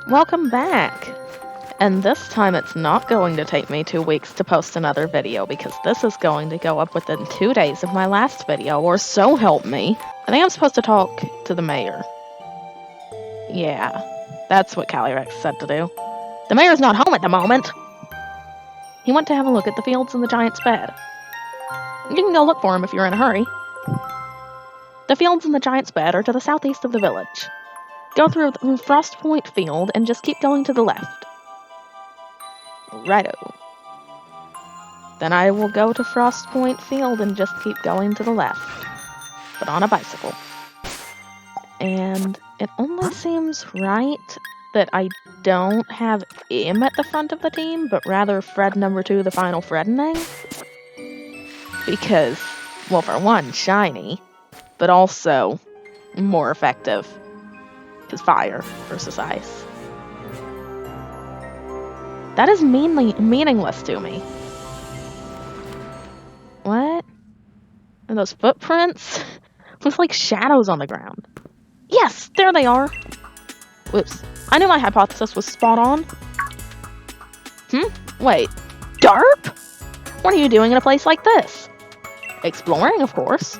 Welcome back! And this time it's not going to take me 2 weeks to post another video because this is going to go up within 2 days of my last video, or so help me. I think I'm supposed to talk to the mayor. Yeah, that's what Calyrex said to do. The mayor's not home at the moment! He went to have a look at the fields and the giant's bed. You can go look for him if you're in a hurry. The fields and the giant's bed are to the southeast of the village. Go through the Frost Point field and just keep going to the left. Righto. Then I will go to Frost Point field and just keep going to the left. But on a bicycle. And it only seems right that I don't have him at the front of the team, but rather Fred number 2, the final Freddening. Because, well, for one, shiny, but also more effective. Because fire versus ice. That is meaningless to me. What? Are those footprints? Looks like shadows on the ground. Yes, there they are. Whoops. I knew my hypothesis was spot on. Wait. Derp? What are you doing in a place like this? Exploring, of course.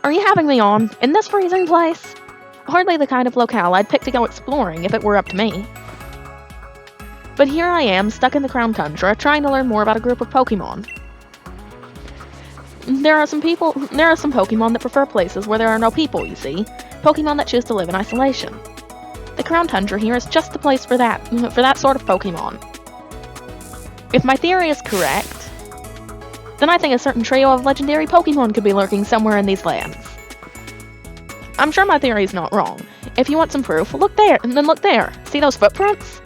Are you having me on? In this freezing place? Hardly the kind of locale I'd pick to go exploring if it were up to me. But here I am, stuck in the Crown Tundra, trying to learn more about a group of Pokemon. There are some Pokemon that prefer places where there are no people, you see. Pokemon that choose to live in isolation. The Crown Tundra here is just the place for that sort of Pokemon. If my theory is correct, then I think a certain trio of legendary Pokemon could be lurking somewhere in these lands. I'm sure my theory is not wrong. If you want some proof, look there, and then look there. See those footprints?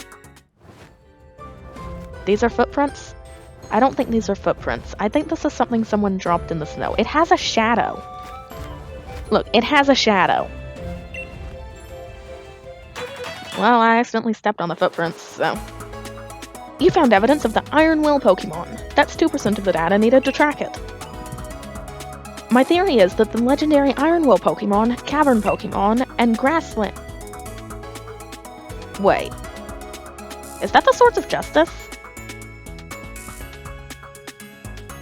These are footprints? I don't think these are footprints. I think this is something someone dropped in the snow. It has a shadow. Look, it has a shadow. Well, I accidentally stepped on the footprints, so... You found evidence of the Iron Will Pokemon. That's 2% of the data needed to track it. My theory is that the legendary Iron Will Pokemon, Cavern Pokemon, and Grassland... Wait. Is that the Swords of Justice?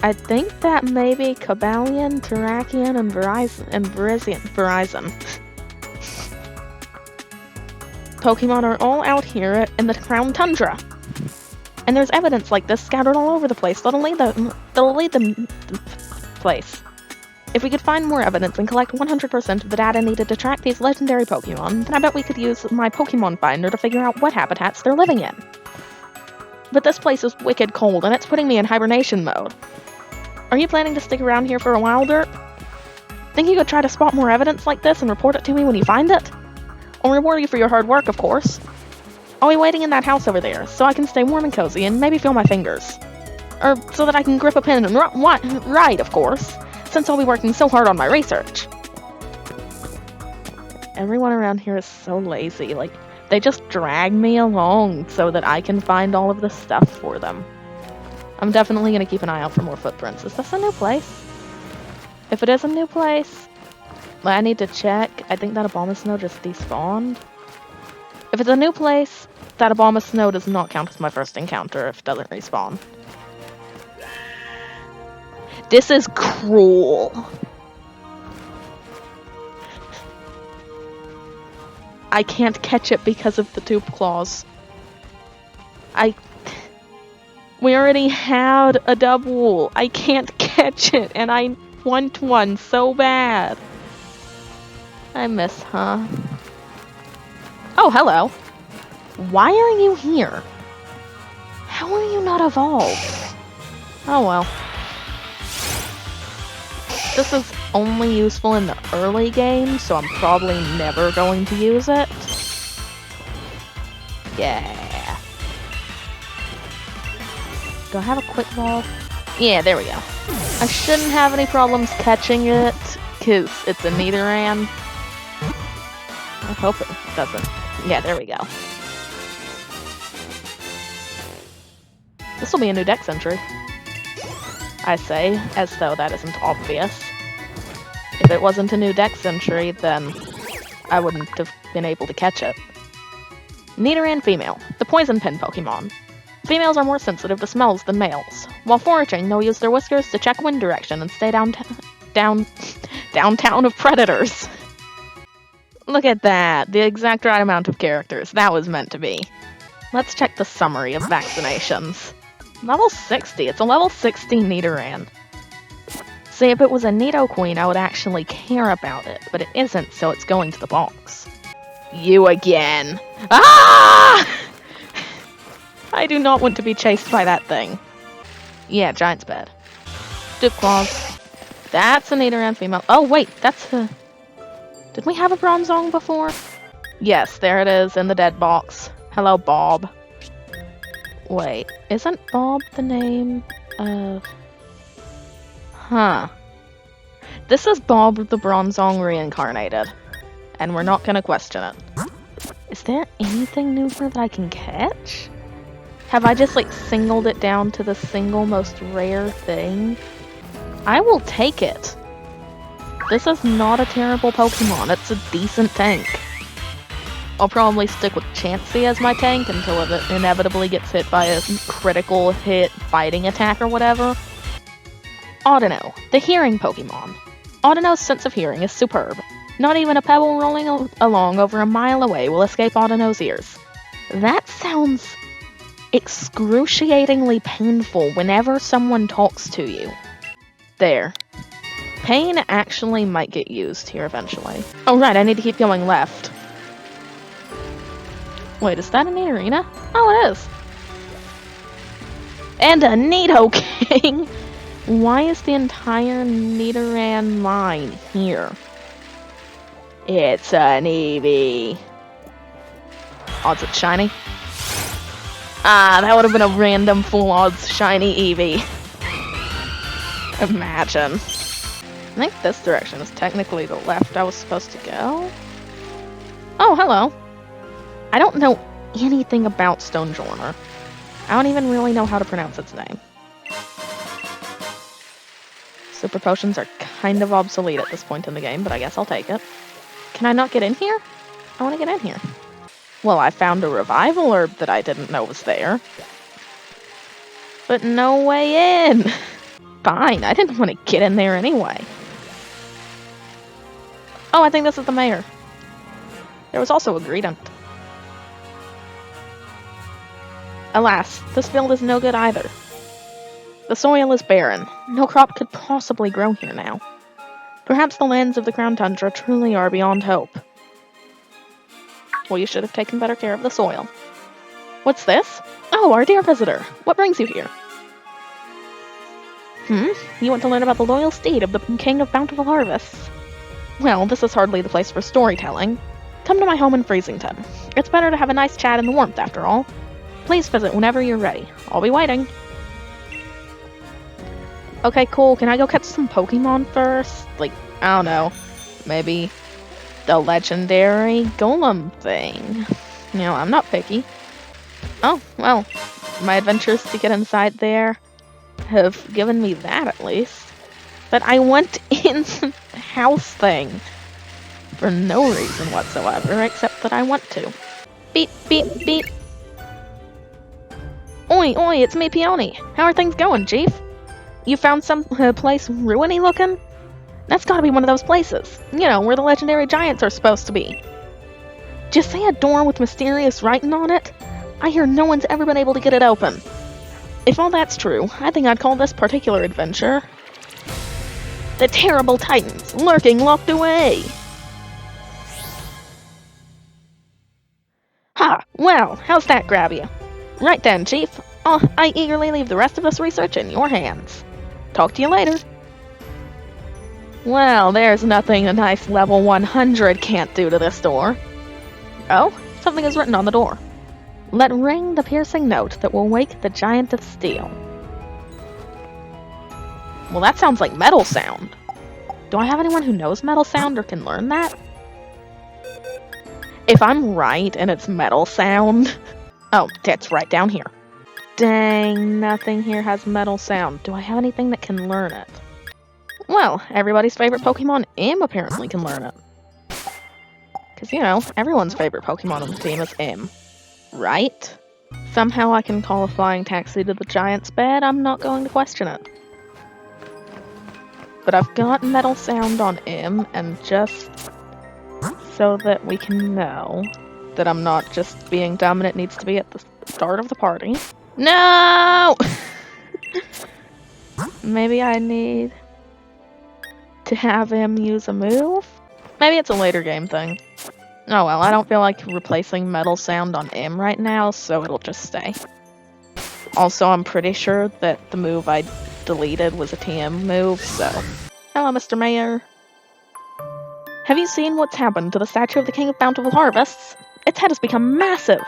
I think that may be Cobalion, Terrakion, and Verizon. Pokemon are all out here in the Crown Tundra. And there's evidence like this scattered all over the place that'll lead the place. If we could find more evidence and collect 100% of the data needed to track these legendary Pokemon, then I bet we could use my Pokemon Finder to figure out what habitats they're living in. But this place is wicked cold, and it's putting me in hibernation mode. Are you planning to stick around here for a while, Derp? Think you could try to spot more evidence like this and report it to me when you find it? I'll reward you for your hard work, of course. I'll be waiting in that house over there, so I can stay warm and cozy and maybe feel my fingers. Or so that I can grip a pen and write, of course, since I'll be working so hard on my research. Everyone around here is so lazy, like, they just drag me along so that I can find all of the stuff for them. I'm definitely going to keep an eye out for more footprints. Is this a new place? If it is a new place, I need to check. I think that Abomasnow just despawned. If it's a new place, that Abomasnow does not count as my first encounter if it doesn't respawn. This is cruel. I can't catch it because of the tube claws. We already had a double. I can't catch it, and I want one so bad. I miss, huh? Oh, hello. Why are you here? How are you not evolved? Oh well. This is only useful in the early game, so I'm probably never going to use it. Yeah. Do I have a quick ball? Yeah, there we go. I shouldn't have any problems catching it, because it's a Nidoran. I hope it doesn't. Yeah, there we go. This will be a new dex entry. I say, as though that isn't obvious. If it wasn't a new dex entry, then I wouldn't have been able to catch it. Nidoran female, the poison pin Pokemon. Females are more sensitive to smells than males. While foraging, they'll use their whiskers to check wind direction and stay downtown of predators. Look at that, the exact right amount of characters. That was meant to be. Let's check the summary of vaccinations. Level 60, it's a level 16 Nidoran. See, if it was a Nidoqueen, I would actually care about it, but it isn't, so it's going to the box. You again. Ah! I do not want to be chased by that thing. Yeah, Giant's bed. Duke Claws. That's a Nidoran female. Oh, wait, that's a... Did we have a Bronzong before? Yes, there it is in the dead box. Hello, Bob. Wait, isn't Bob the name of... Huh. This is Bob the Bronzong reincarnated. And we're not gonna question it. Is there anything new here that I can catch? Have I just, like, singled it down to the single most rare thing? I will take it. This is not a terrible Pokemon. It's a decent tank. I'll probably stick with Chansey as my tank until it inevitably gets hit by a critical hit fighting attack or whatever. Audino, the hearing Pokemon. Audino's sense of hearing is superb. Not even a pebble rolling along over a mile away will escape Audino's ears. That sounds excruciatingly painful whenever someone talks to you. There. Pain actually might get used here eventually. Oh right, I need to keep going left. Wait, is that a Nidorina? Oh, it is. And a Nidoking! Why is the entire Nidoran line here? It's an Eevee. Odds it's shiny. Ah, that would have been a random full odds shiny Eevee. Imagine. I think this direction is technically the left I was supposed to go. Oh, hello. I don't know anything about Stonjourner. I don't even really know how to pronounce its name. Super potions are kind of obsolete at this point in the game, but I guess I'll take it. Can I not get in here? I want to get in here. Well, I found a revival herb that I didn't know was there. But no way in! Fine, I didn't want to get in there anyway. Oh, I think this is the mayor. There was also a Greedent. Alas, this field is no good either. The soil is barren. No crop could possibly grow here now. Perhaps the lands of the Crown Tundra truly are beyond hope. Well, you should have taken better care of the soil. What's this? Oh, our dear visitor. What brings you here? You want to learn about the loyal steed of the King of Bountiful Harvests? Well, this is hardly the place for storytelling. Come to my home in Freezington. It's better to have a nice chat in the warmth, after all. Please visit whenever you're ready. I'll be waiting. Okay, cool. Can I go catch some Pokemon first? Like, I don't know. Maybe the legendary golem thing. You know, I'm not picky. Oh, well, my adventures to get inside there have given me that at least. But I went in the house thing for no reason whatsoever, except that I want to. Beep, beep, beep. Oi, oi, it's me, Peony. How are things going, Chief? You found some place ruiny looking? That's gotta be one of those places. You know, where the legendary giants are supposed to be. Did you say a door with mysterious writing on it? I hear no one's ever been able to get it open. If all that's true, I think I'd call this particular adventure The Terrible Titans Lurking Locked Away. Ha! Well, how's that grab you? Right then, Chief. I eagerly leave the rest of this research in your hands. Talk to you later. Well, there's nothing a nice level 100 can't do to this door. Oh, something is written on the door. Let ring the piercing note that will wake the giant of steel. Well, that sounds like metal sound. Do I have anyone who knows metal sound or can learn that? If I'm right and it's metal sound... Oh, it's right down here. Dang, nothing here has metal sound. Do I have anything that can learn it? Well, everybody's favorite Pokemon, M, apparently can learn it. Because, you know, everyone's favorite Pokemon on the team is M. right? Somehow I can call a flying taxi to the giant's bed, I'm not going to question it. But I've got metal sound on M, and just so that we can know that I'm not just being dumb and it needs to be at the start of the party. No! Maybe I need to have him use a move? Maybe it's a later game thing. Oh well, I don't feel like replacing metal sound on M right now, so it'll just stay. Also, I'm pretty sure that the move I deleted was a TM move, so... Hello, Mr. Mayor. Have you seen what's happened to the statue of the King of Bountiful Harvests? Its head has become massive!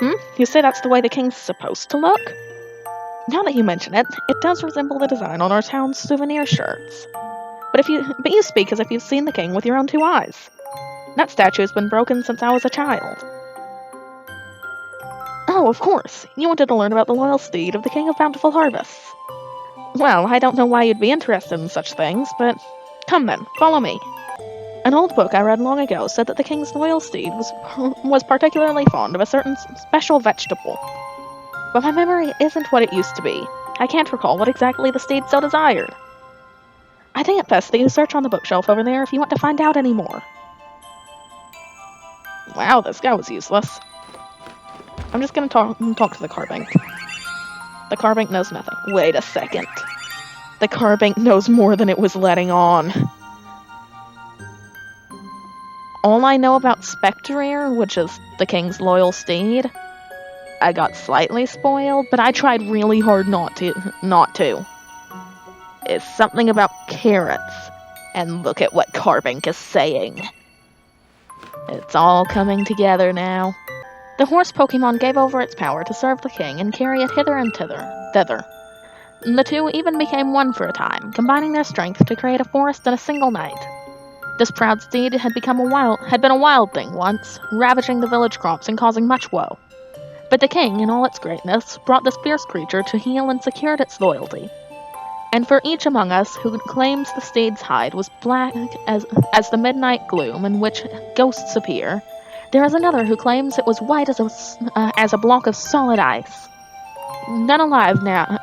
You say that's the way the king's supposed to look? Now that you mention it, it does resemble the design on our town's souvenir shirts. But you speak as if you've seen the king with your own two eyes. That statue has been broken since I was a child. Oh, of course. You wanted to learn about the loyal steed of the King of Bountiful Harvests. Well, I don't know why you'd be interested in such things, but come then, follow me. An old book I read long ago said that the king's loyal steed was particularly fond of a certain special vegetable. But my memory isn't what it used to be. I can't recall what exactly the steed so desired. I think it best that you search on the bookshelf over there if you want to find out any more. Wow, this guy was useless. I'm just gonna talk to the Carbink. The Carbink knows nothing. Wait a second. The Carbink knows more than it was letting on. All I know about Spectreer, which is the king's loyal steed, I got slightly spoiled, but I tried really hard not to. It's something about carrots, and look at what Carbink is saying. It's all coming together now. The horse Pokemon gave over its power to serve the king and carry it hither and thither. The two even became one for a time, combining their strength to create a forest in a single night. This proud steed had been a wild thing once, ravaging the village crops and causing much woe. But the king, in all its greatness, brought this fierce creature to heel and secured its loyalty. And for each among us who claims the steed's hide was black as the midnight gloom in which ghosts appear, there is another who claims it was white as a block of solid ice. None alive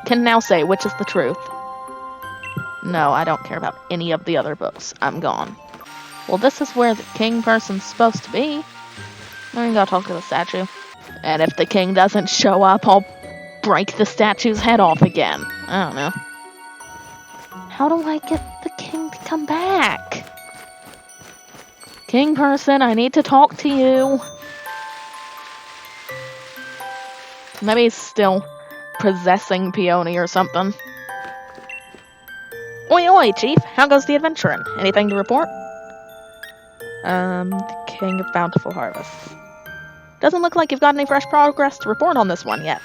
can now say which is the truth. No, I don't care about any of the other books. I'm gone. Well, this is where the king person's supposed to be. I gotta talk to the statue. And if the king doesn't show up, I'll break the statue's head off again. I don't know. How do I get the king to come back? King person, I need to talk to you. Maybe he's still possessing Peony or something. Oi, oi, chief. How goes the adventuring? Anything to report? The King of Bountiful Harvests. Doesn't look like you've got any fresh progress to report on this one yet.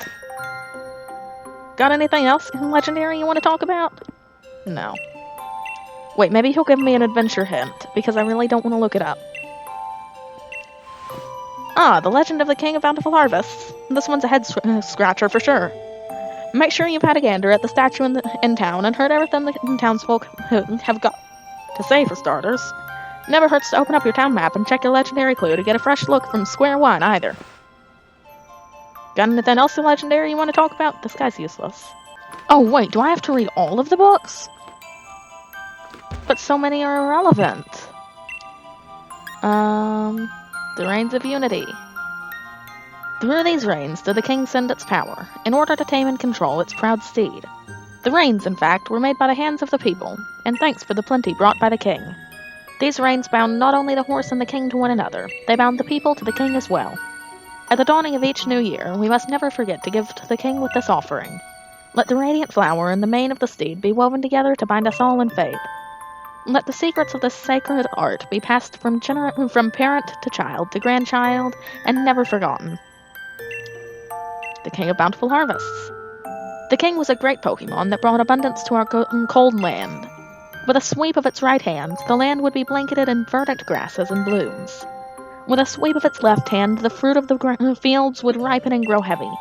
Got anything else legendary you want to talk about? No. Wait, maybe he'll give me an adventure hint, because I really don't want to look it up. Ah, the legend of the King of Bountiful Harvests. This one's a head scratcher for sure. Make sure you've had a gander at the statue in town and heard everything the townsfolk have got to say for starters. Never hurts to open up your town map and check your legendary clue to get a fresh look from square one, either. Got anything else legendary you want to talk about? This guy's useless. Oh, wait, do I have to read all of the books? But so many are irrelevant. The Reigns of Unity. Through these reigns did the king send its power, in order to tame and control its proud steed. The reins, in fact, were made by the hands of the people, and thanks for the plenty brought by the king. These reins bound not only the horse and the king to one another, they bound the people to the king as well. At the dawning of each new year, we must never forget to give to the king with this offering. Let the radiant flower and the mane of the steed be woven together to bind us all in faith. Let the secrets of this sacred art be passed from parent to child to grandchild, and never forgotten. The King of Bountiful Harvests. The king was a great Pokemon that brought abundance to our cold land. With a sweep of its right hand, the land would be blanketed in verdant grasses and blooms. With a sweep of its left hand, the fruit of the fields would ripen and grow heavy.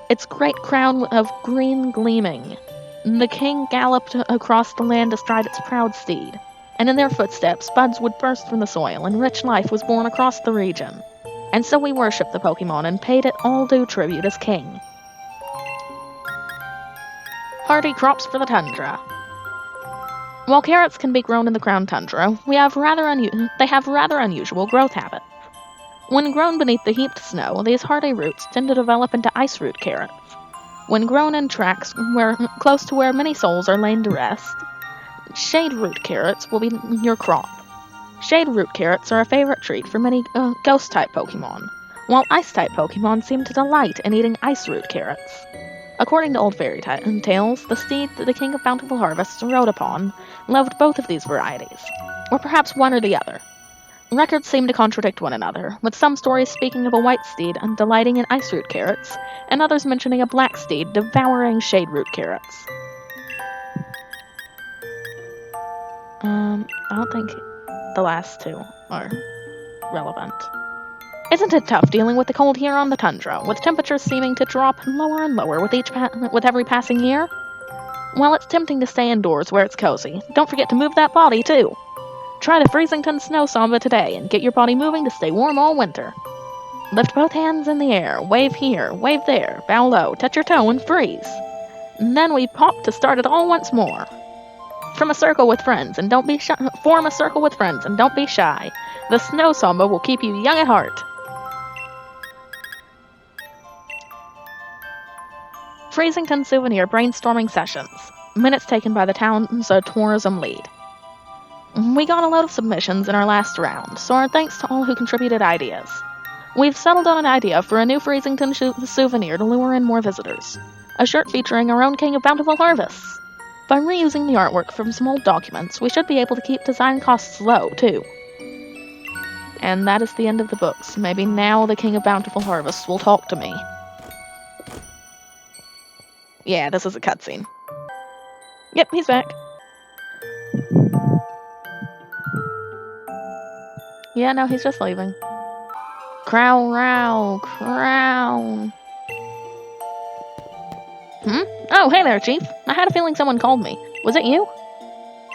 Its great crown of green gleaming. The king galloped across the land astride its proud steed, and in their footsteps buds would burst from the soil, and rich life was born across the region. and so we worshipped the Pokemon and paid it all due tribute as king. Hardy crops for the tundra. While carrots can be grown in the Crown Tundra, they have rather unusual growth habits. When grown beneath the heaped snow, these hardy roots tend to develop into ice root carrots. When grown in tracts close to where many souls are laid to rest, shade root carrots will be your crop. Shade root carrots are a favorite treat for many ghost-type Pokemon, while ice-type Pokemon seem to delight in eating ice root carrots. According to old fairy tales, the steed that the King of Bountiful Harvests rode upon loved both of these varieties, or perhaps one or the other. Records seem to contradict one another, with some stories speaking of a white steed delighting in ice root carrots, and others mentioning a black steed devouring shade root carrots. I don't think the last two are relevant. Isn't it tough dealing with the cold here on the tundra, with temperatures seeming to drop lower and lower with every passing year? While it's tempting to stay indoors where it's cozy, don't forget to move that body too. Try the Freezington Snow Samba today and get your body moving to stay warm all winter. Lift both hands in the air, wave here, wave there, bow low, touch your toe and freeze. And then we pop to start it all once more. Form a circle with friends and don't be shy. The Snow Samba will keep you young at heart. Freezington Souvenir Brainstorming Sessions. Minutes taken by the town's tourism lead. We got a lot of submissions in our last round, so our thanks to all who contributed ideas. We've settled on an idea for a new Freezington souvenir to lure in more visitors. A shirt featuring our own King of Bountiful Harvests. By reusing the artwork from some old documents, we should be able to keep design costs low, too. And that is the end of the books. Maybe now the King of Bountiful Harvests will talk to me. Yeah, this is a cutscene. Yep, he's back. Yeah, no, he's just leaving. Crow, crown. Oh, hey there, Chief. I had a feeling someone called me. Was it you?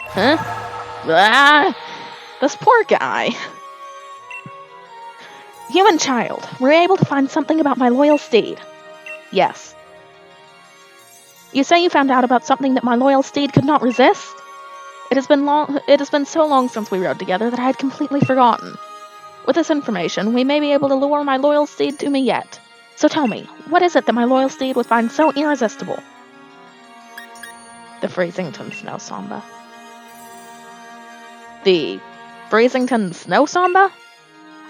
Huh? This poor guy. Human child, were you able to find something about my loyal steed? Yes. You say you found out about something that my loyal steed could not resist? It has been so long since we rode together that I had completely forgotten. With this information, we may be able to lure my loyal steed to me yet. So tell me, what is it that my loyal steed would find so irresistible? The Freezington Snow Samba. The Freezington Snow Samba?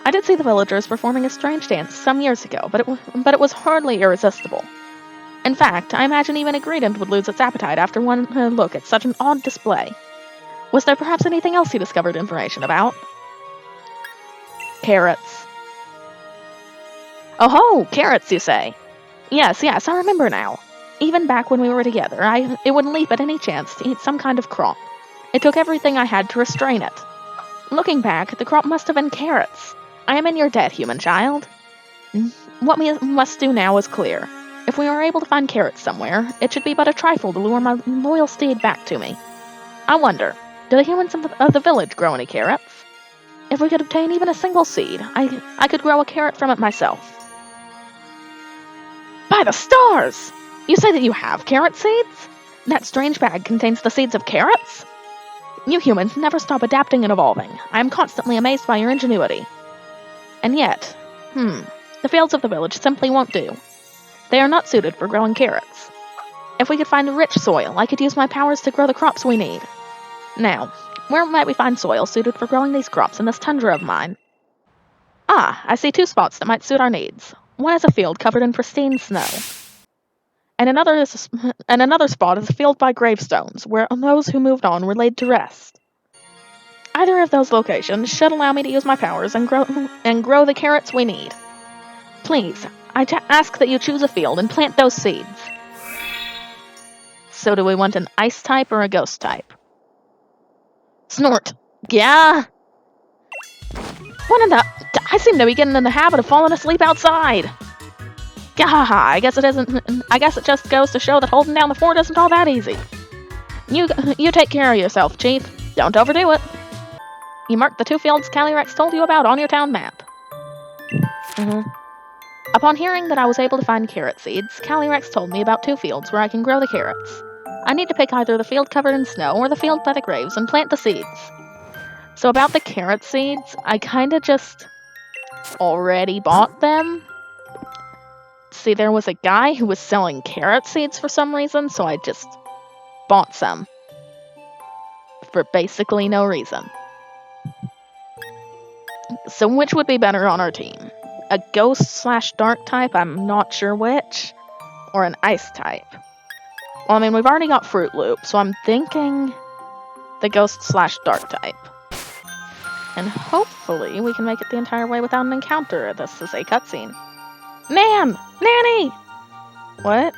I did see the villagers performing a strange dance some years ago, but it was hardly irresistible. In fact, I imagine even a Greedent would lose its appetite after one look at such an odd display. Was there perhaps anything else you discovered information about? Carrots. Oh, carrots, you say? Yes, I remember now. Even back when we were together, it would leap at any chance to eat some kind of crop. It took everything I had to restrain it. Looking back, the crop must have been carrots. I am in your debt, human child. What we must do now is clear. If we are able to find carrots somewhere, it should be but a trifle to lure my loyal steed back to me. I wonder, do the humans of the village grow any carrots? If we could obtain even a single seed, I could grow a carrot from it myself. By the stars! You say that you have carrot seeds? That strange bag contains the seeds of carrots? You humans never stop adapting and evolving. I am constantly amazed by your ingenuity. And yet, the fields of the village simply won't do. They are not suited for growing carrots. If we could find rich soil, I could use my powers to grow the crops we need. Now, where might we find soil suited for growing these crops in this tundra of mine? Ah, I see 2 spots that might suit our needs. One is a field covered in pristine snow. And another spot is a field by gravestones, where those who moved on were laid to rest. Either of those locations should allow me to use my powers and grow the carrots we need. Please, I ask that you choose a field and plant those seeds. So do we want an ice type or a ghost type? Snort. Yeah? What in the... I seem to be getting in the habit of falling asleep outside. Gahaha, I guess it just goes to show that holding down the fort isn't all that easy. You take care of yourself, Chief. Don't overdo it. You mark the 2 fields Calyrex told you about on your town map. Upon hearing that I was able to find carrot seeds, Calyrex told me about 2 fields where I can grow the carrots. I need to pick either the field covered in snow or the field by the graves and plant the seeds. So about the carrot seeds, I kinda just already bought them. See, there was a guy who was selling carrot seeds for some reason, so I just bought some. For basically no reason. So which would be better on our team? A ghost/dark type, I'm not sure which, or an ice type. Well, I mean, we've already got Fruit Loop, so I'm thinking the ghost/dark type. And hopefully we can make it the entire way without an encounter. This is a cutscene. Nan! Nanny! What?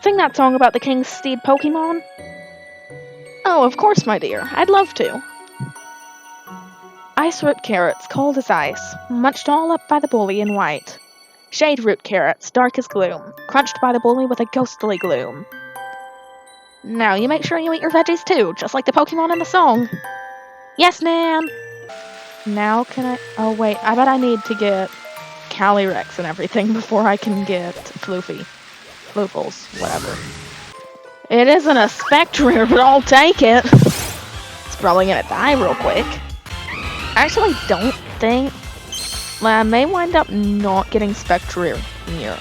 Sing that song about the King's Steed Pokemon? Oh, of course, my dear. I'd love to. Ice root carrots, cold as ice, munched all up by the bully in white. Shade root carrots, dark as gloom, crunched by the bully with a ghostly gloom. Now, you make sure you eat your veggies too, just like the Pokemon in the song. Yes, Nan! Now can I... Oh, wait, I bet I need to get Calyrex and everything before I can get Floofy. Floofles, whatever. It isn't a Spectre, but I'll take it. It's probably gonna die real quick. I actually don't think... Well, I may wind up not getting Spectre here.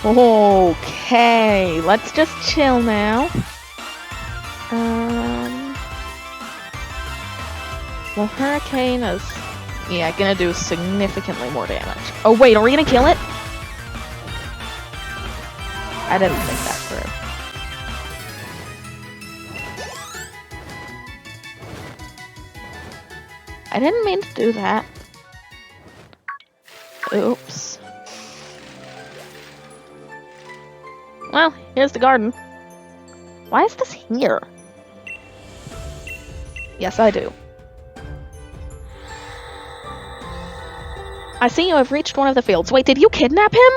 Okay, let's just chill now. Well, Hurricane is... Yeah, gonna do significantly more damage. Oh wait, are we gonna kill it? I didn't think that through. I didn't mean to do that. Oops. Well, here's the garden. Why is this here? Yes, I do. I see you have reached one of the fields. Wait, did you kidnap him?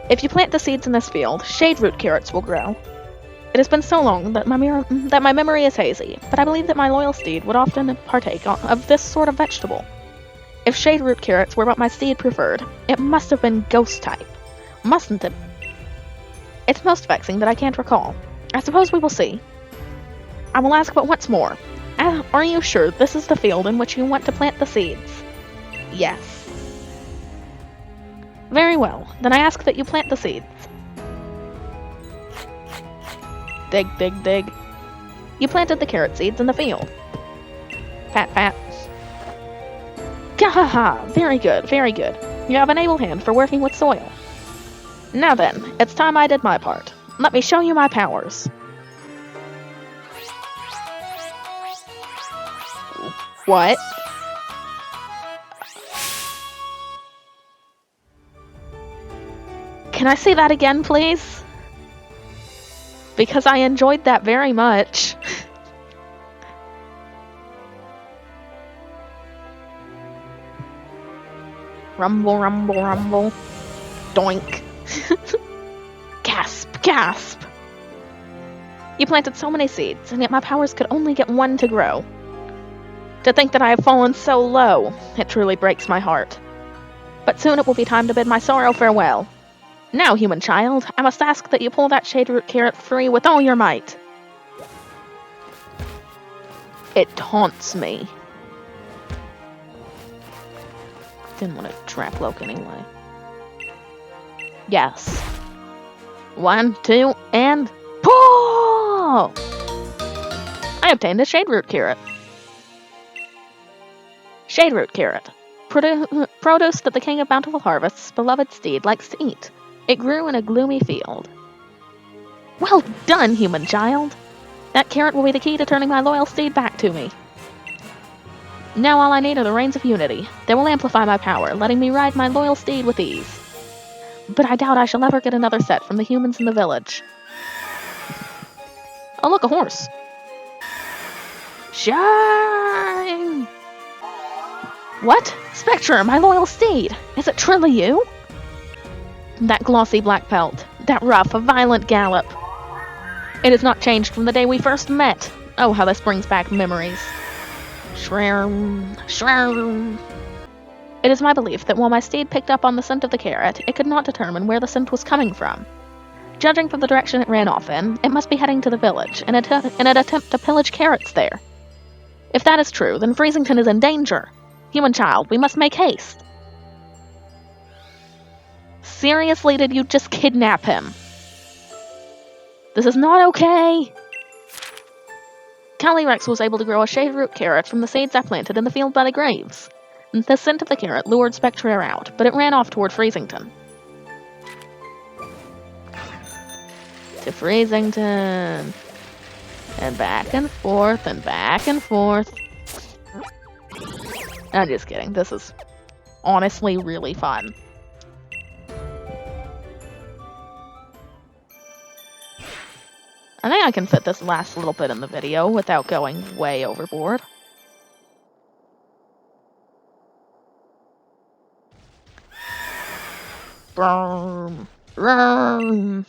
If you plant the seeds in this field, shade root carrots will grow. It has been so long that my memory is hazy, but I believe that my loyal steed would often partake of this sort of vegetable. If shade root carrots were what my steed preferred, it must have been ghost type, mustn't it? It's most vexing that I can't recall. I suppose we will see. I will ask but once more. Are you sure this is the field in which you want to plant the seeds? Yes. Very well, then I ask that you plant the seeds. Dig, dig, dig. You planted the carrot seeds in the field. Pat, pat. Gahaha! Very good, very good. You have an able hand for working with soil. Now then, it's time I did my part. Let me show you my powers. What? Can I see that again, please? Because I enjoyed that very much. Rumble, rumble, rumble. Doink. Gasp, gasp. You planted so many seeds, and yet my powers could only get one to grow. To think that I have fallen so low, it truly breaks my heart. But soon it will be time to bid my sorrow farewell. Now, human child, I must ask that you pull that shade root carrot free with all your might. It taunts me. Didn't want to trap Loke anyway. Yes. 1, 2, and pull! I obtained a shade root carrot. Shade root carrot. Produce that the King of Bountiful Harvests' beloved steed likes to eat. It grew in a gloomy field. Well done, human child! That carrot will be the key to turning my loyal steed back to me. Now all I need are the Reins of Unity. They will amplify my power, letting me ride my loyal steed with ease. But I doubt I shall ever get another set from the humans in the village. Oh look, a horse. Shine! What? Spectre, my loyal steed! Is it truly you? That glossy black pelt, that rough, violent gallop. It has not changed from the day we first met. Oh, how this brings back memories. Shroom, shroom. It is my belief that while my steed picked up on the scent of the carrot, it could not determine where the scent was coming from. Judging from the direction it ran off in, it must be heading to the village in an attempt to pillage carrots there. If that is true, then Freezington is in danger. Human child, we must make haste. Seriously, did you just kidnap him? This is not okay. Calyrex was able to grow a shade-root carrot from the seeds I planted in the field by the graves. The scent of the carrot lured Spectre out, but it ran off toward Freezington. To Freezington. And back and forth, and back and forth. I'm just kidding. This is honestly really fun. I think I can fit this last little bit in the video without going way overboard. Brum, brum.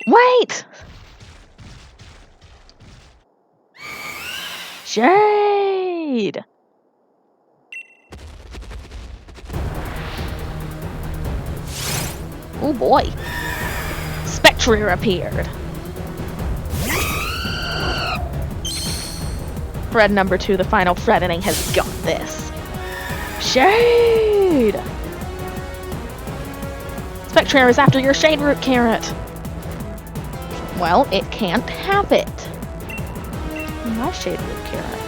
Wait! Shade! Oh boy. Spectre appeared. Fred number 2, the final threatening, has got this. Shade! Spectre is after your shade root carrot. Well, it can't have it. My shade root carrot.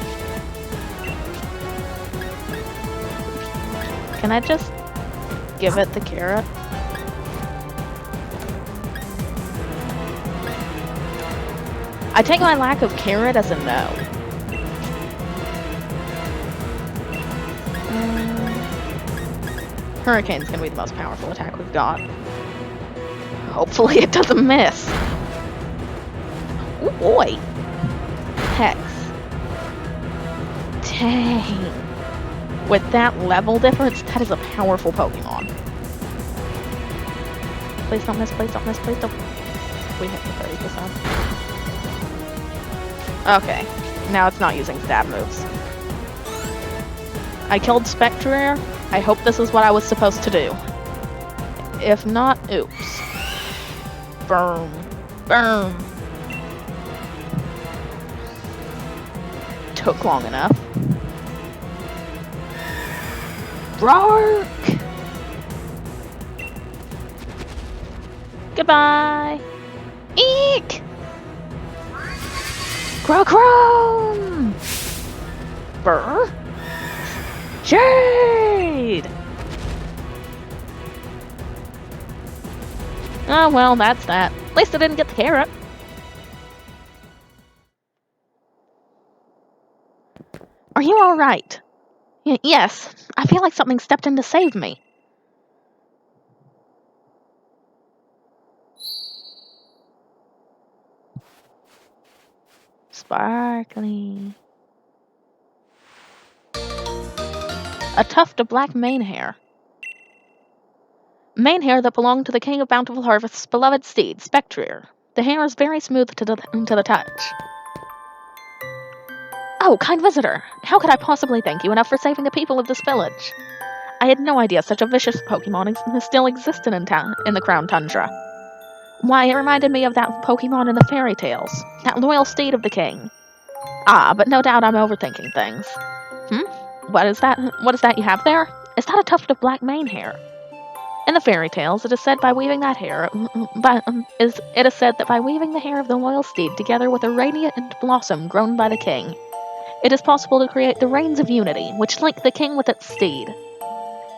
Can I just give it the carrot? I take my lack of carrot as a no. Hurricane's gonna be the most powerful attack we've got. Hopefully it doesn't miss. Oh boy. Hex. Dang. With that level difference, that is a powerful Pokemon. Please don't miss, please don't miss, please don't. We hit the 30%. Okay. Now it's not using stab moves. I killed Spectre. I hope this is what I was supposed to do. If not, oops. Boom. Boom. Took long enough. Roark! Goodbye! Eek! Crow! Brr! Shade! Oh well, that's that. At least I didn't get the carrot. Are you alright? Yes. I feel like something stepped in to save me. Sparkly. A tuft of black mane hair. Mane hair that belonged to the King of Bountiful Harvest's beloved steed, Spectre. The hair is very smooth to the touch. Oh, kind visitor! How could I possibly thank you enough for saving the people of this village? I had no idea such a vicious Pokemon still existed in the Crown Tundra. Why, it reminded me of that Pokemon in the fairy tales. That loyal steed of the king. Ah, but no doubt I'm overthinking things. What is that? What is that you have there? Is that a tuft of black mane hair? In the fairy tales, it is said by weaving that hair, it is said that by weaving the hair of the loyal steed together with a radiant blossom grown by the king, it is possible to create the Reins of Unity, which link the king with its steed.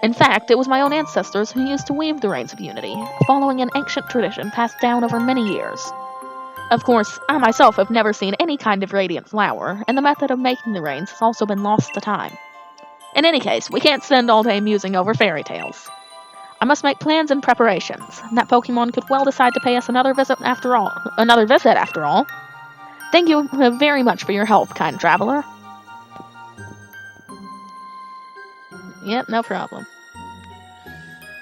In fact, it was my own ancestors who used to weave the Reins of Unity, following an ancient tradition passed down over many years. Of course, I myself have never seen any kind of radiant flower, and the method of making the reins has also been lost to time. In any case, we can't spend all day musing over fairy tales. I must make plans and preparations. That Pokemon could well decide to pay us another visit after all. Thank you very much for your help, kind traveler. Yep, no problem.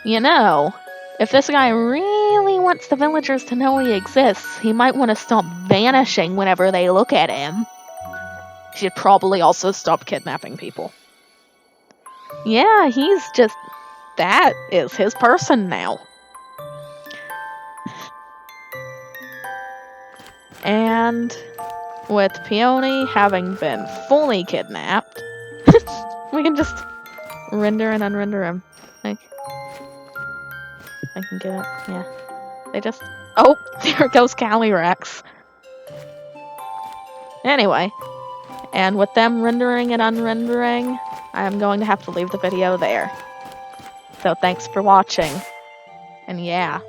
You know, if this guy really wants the villagers to know he exists, he might want to stop vanishing whenever they look at him. He should probably also stop kidnapping people. Yeah, he's just... That is his person now. And with Peony having been fully kidnapped, we can just render and unrender him. Like, I can get it. Yeah. They just... Oh, there goes Calyrex. Anyway, and with them rendering and unrendering, I'm going to have to leave the video there. So thanks for watching. And yeah.